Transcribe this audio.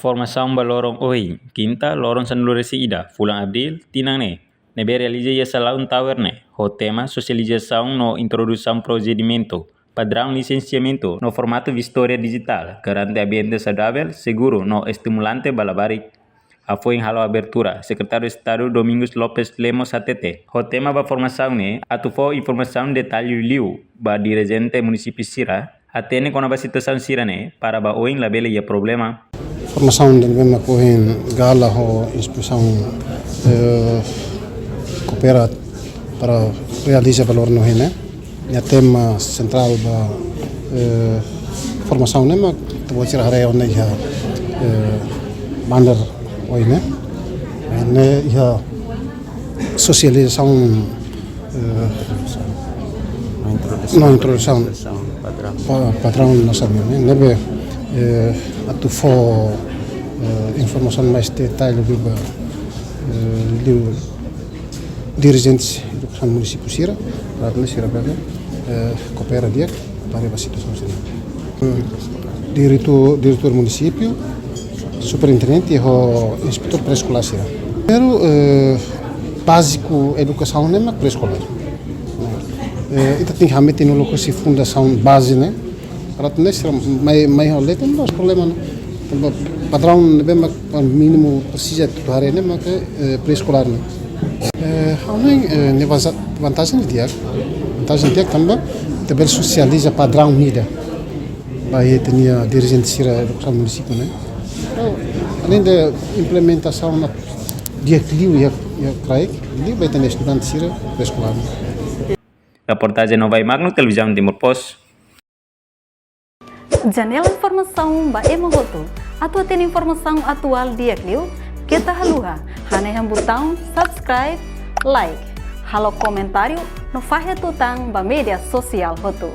formação ba lorong oi, quinta lorong San Lorenzo ida, fulan abril, tinang ne. Nebe realiza um tower ne. O tema socialização no introdução procedimento, padrão licenciamento no formato Vistoria digital, garante ambiente saudável, seguro no estimulante balabarik. Foi em halo abertura, Secretário de Estado Domingos Lopes Lemos ATT. O tema ba formação ne, atufou informação detalhe liu ba dirigente município Sira, atene com a situação Sira ne, para ba oin labele ya problema. Formação de bem macohen gala ho instituição coopera para realizar valor no hene. O tema central da formação ne mak tu cira hare onne ya banner oi ne ya socialização na introdução padrão nossa ne nebe atu fo informação mais detalhe do dirigentes do município Sira, para Sira Bela, coopera dia para a situação assim. Diretor município, superintendente e o inspetor pré-escolar Sira. Primeiro, básico educação nem é pré-escolar. Então tem que meter no local se fundação base né, para ter nesse mais olhar tem mais problema né. Padrão bem mínimo precisa tudo hari né, mas pré-escolar né. Vantagem dia também também socializa padrão mida vai ter dirigente Sira do município né além da implementação na dia clio e craik dia vai ter estudante Sira pré-escolar. Reportagem Nova Magno Televisão Timur Pos. Janela informação ba emogoto atau tem informação atual dia clio kita haluha hane botão subscribe like halo comentário no fahe tutang ba media sosial hotu.